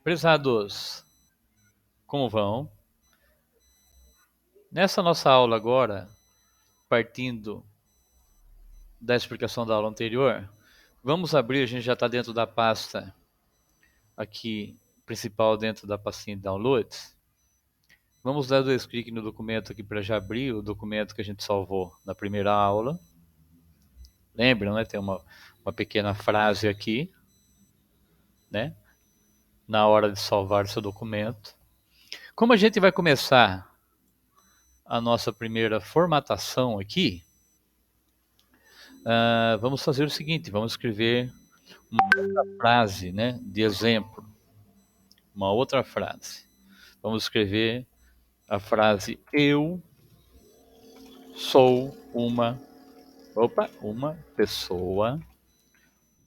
Prezados, como vão? Nessa nossa aula agora, partindo da explicação da aula anterior, vamos abrir, a gente já está dentro da pasta aqui, principal dentro da pastinha de downloads. Vamos dar dois cliques no documento aqui para já abrir o documento que a gente salvou na primeira aula. Lembram, né? Tem uma pequena frase aqui, né? Na hora de salvar o seu documento. Como a gente vai começar a nossa primeira formatação aqui, vamos fazer o seguinte, vamos escrever uma outra frase, né, de exemplo. Uma outra frase. Vamos escrever a frase eu sou uma pessoa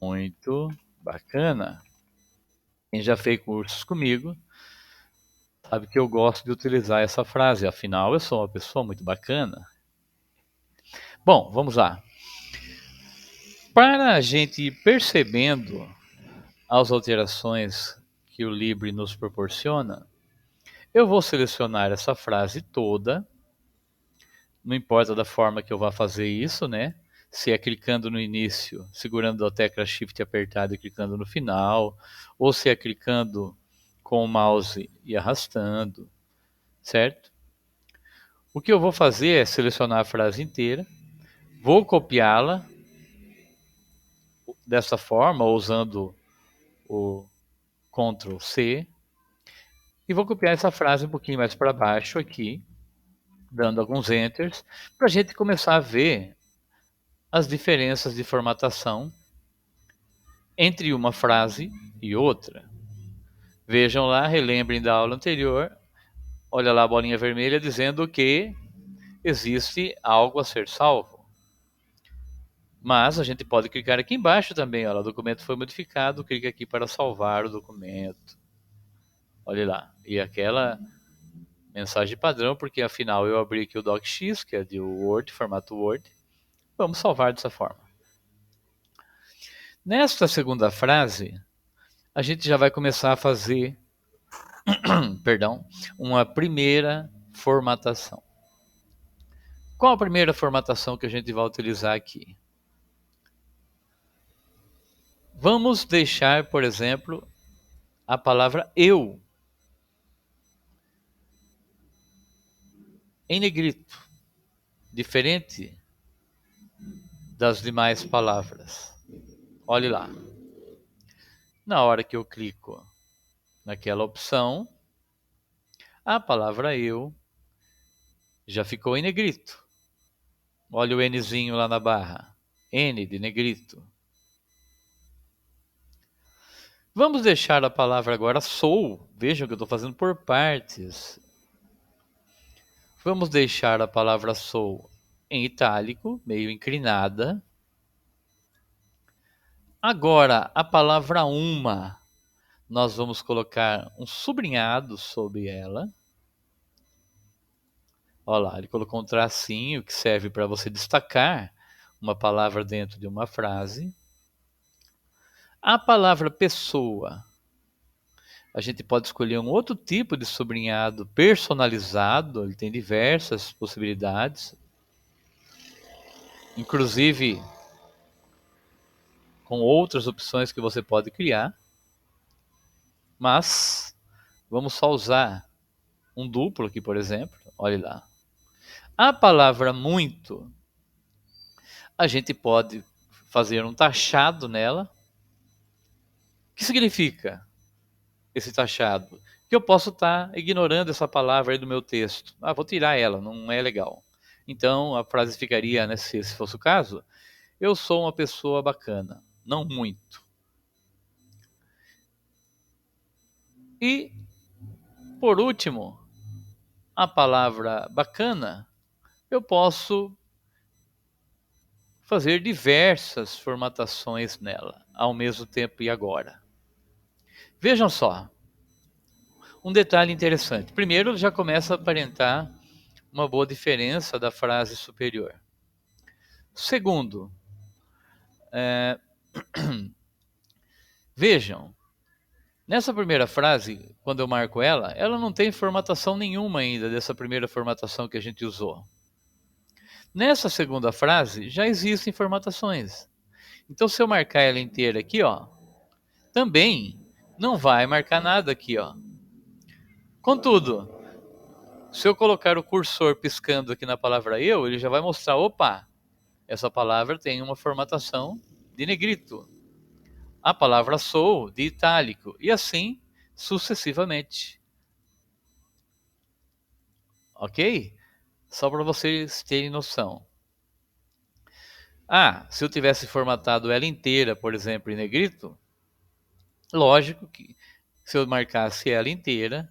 muito bacana. Quem já fez cursos comigo sabe que eu gosto de utilizar essa frase, afinal eu sou uma pessoa muito bacana. Bom, vamos lá. Para a gente ir percebendo as alterações que o Libre nos proporciona, eu vou selecionar essa frase toda, não importa da forma que eu vá fazer isso, né? Se é clicando no início, segurando a tecla Shift apertada e clicando no final, ou se é clicando com o mouse e arrastando, certo? O que eu vou fazer é selecionar a frase inteira, vou copiá-la dessa forma, usando o Ctrl C, e vou copiar essa frase um pouquinho mais para baixo aqui, dando alguns enters, para a gente começar a ver as diferenças de formatação entre uma frase e outra. Vejam lá, relembrem da aula anterior, olha lá a bolinha vermelha dizendo que existe algo a ser salvo. Mas a gente pode clicar aqui embaixo também, olha, o documento foi modificado, clique aqui para salvar o documento. Olha lá, e aquela mensagem padrão, porque afinal eu abri aqui o docx, que é de Word, formato Word. Vamos salvar dessa forma. Nesta segunda frase, a gente já vai começar a fazer uma primeira formatação. Qual a primeira formatação que a gente vai utilizar aqui? Vamos deixar, por exemplo, a palavra eu em negrito, diferente das demais palavras. Olhe lá. Na hora que eu clico naquela opção, a palavra eu já ficou em negrito. Olha o Nzinho lá na barra. N de negrito. Vamos deixar a palavra agora sou. Vejam que eu estou fazendo por partes. Vamos deixar a palavra sou em itálico, meio inclinada. Agora, a palavra uma, nós vamos colocar um sublinhado sobre ela. Olha lá, ele colocou um tracinho que serve para você destacar uma palavra dentro de uma frase. A palavra pessoa, a gente pode escolher um outro tipo de sublinhado personalizado, ele tem diversas possibilidades, inclusive com outras opções que você pode criar, mas vamos só usar um duplo aqui, por exemplo, olha lá. A palavra muito, a gente pode fazer um taxado nela. O que significa esse taxado? Que eu posso estar ignorando essa palavra aí do meu texto. Vou tirar ela, não é legal. Então a frase ficaria, né, se fosse o caso, eu sou uma pessoa bacana, não muito. E, por último, a palavra bacana, eu posso fazer diversas formatações nela, ao mesmo tempo e agora. Vejam só, um detalhe interessante. Primeiro, já começa a aparentar uma boa diferença da frase superior. Segundo, vejam, Nessa primeira frase, quando eu marco ela, ela não tem formatação nenhuma ainda dessa primeira formatação que a gente usou. Nessa segunda frase, já existem formatações. Então, se eu marcar ela inteira aqui, ó, também não vai marcar nada aqui, ó. Contudo, se eu colocar o cursor piscando aqui na palavra eu, ele já vai mostrar, opa, essa palavra tem uma formatação de negrito. A palavra sou de itálico. E assim sucessivamente. Ok? Só para vocês terem noção. Ah, se eu tivesse formatado ela inteira, por exemplo, em negrito, lógico que se eu marcasse ela inteira,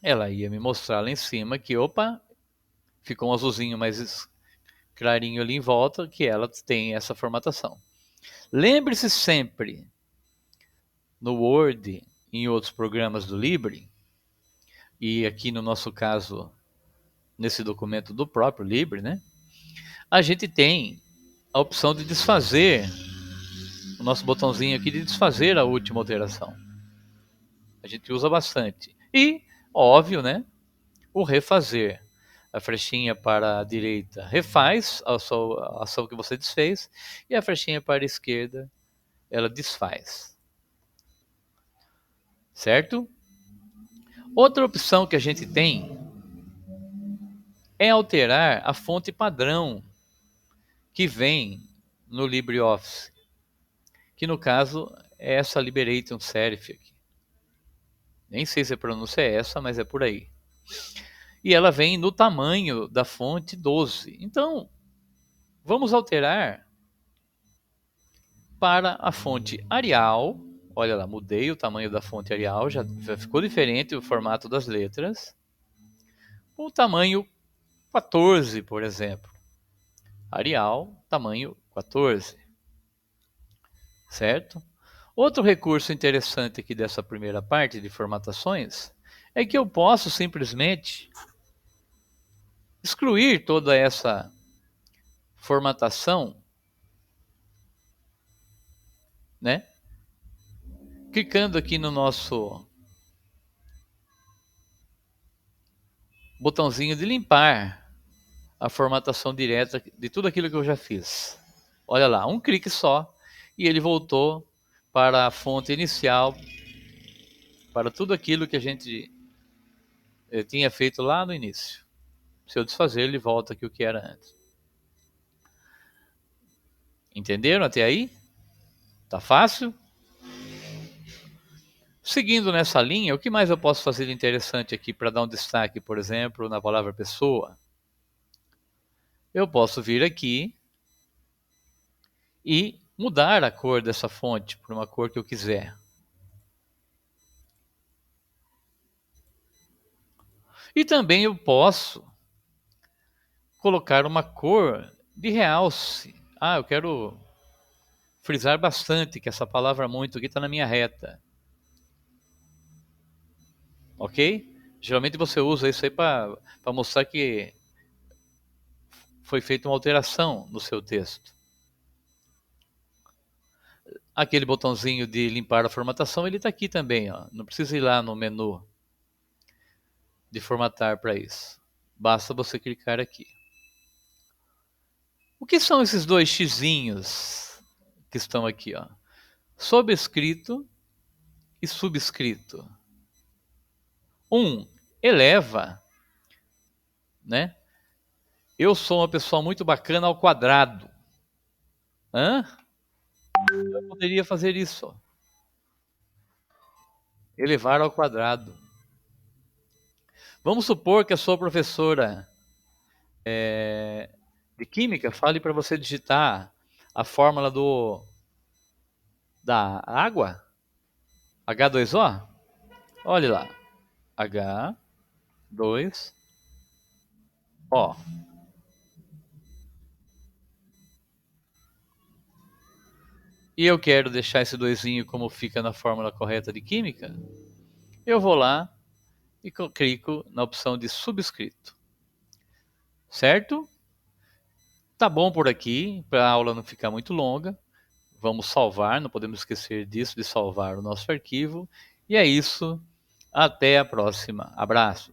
ela ia me mostrar lá em cima que, opa, ficou um azulzinho mais clarinho ali em volta, que ela tem essa formatação. Lembre-se sempre, no Word e em outros programas do Libre, e aqui no nosso caso, nesse documento do próprio Libre, né? A gente tem a opção de desfazer, o nosso botãozinho aqui de desfazer a última alteração. A gente usa bastante. E, óbvio, né? O refazer. A flechinha para a direita refaz a ação que você desfez e a flechinha para a esquerda ela desfaz. Certo? Outra opção que a gente tem é alterar a fonte padrão que vem no LibreOffice, que no caso é essa Liberator Serif aqui. Nem sei se a pronúncia é essa, mas é por aí. E ela vem no tamanho da fonte 12. Então, vamos alterar para a fonte Arial. Olha lá, mudei o tamanho da fonte Arial, já ficou diferente o formato das letras. O tamanho 14, por exemplo. Arial, tamanho 14. Certo? Outro recurso interessante aqui dessa primeira parte de formatações é que eu posso simplesmente excluir toda essa formatação, né? Clicando aqui no nosso botãozinho de limpar a formatação direta de tudo aquilo que eu já fiz. Olha lá, um clique só e ele voltou para a fonte inicial, para tudo aquilo que a gente tinha feito lá no início. Se eu desfazer, ele volta aqui o que era antes. Entenderam até aí? Tá fácil? Seguindo nessa linha, o que mais eu posso fazer de interessante aqui para dar um destaque, por exemplo, na palavra pessoa? Eu posso vir aqui e mudar a cor dessa fonte por uma cor que eu quiser. E também eu posso colocar uma cor de realce. Ah, eu quero frisar bastante que essa palavra muito aqui está na minha reta. Ok? Geralmente você usa isso aí para mostrar que foi feita uma alteração no seu texto. Aquele botãozinho de limpar a formatação, ele está aqui também. Ó. Não precisa ir lá no menu de formatar para isso. Basta você clicar aqui. O que são esses dois xizinhos que estão aqui? Ó? Sobrescrito e subscrito. Um eleva, né? Eu sou uma pessoa muito bacana ao quadrado. Hã? Eu poderia fazer isso. Elevar ao quadrado. Vamos supor que a sua professora de química fale para você digitar a fórmula da água, H2O. Olhe lá, H2O. E eu quero deixar esse doisinho como fica na fórmula correta de química, eu vou lá e clico na opção de subscrito. Certo? Tá bom por aqui, para a aula não ficar muito longa. Vamos salvar, não podemos esquecer disso, de salvar o nosso arquivo. E é isso. Até a próxima. Abraços.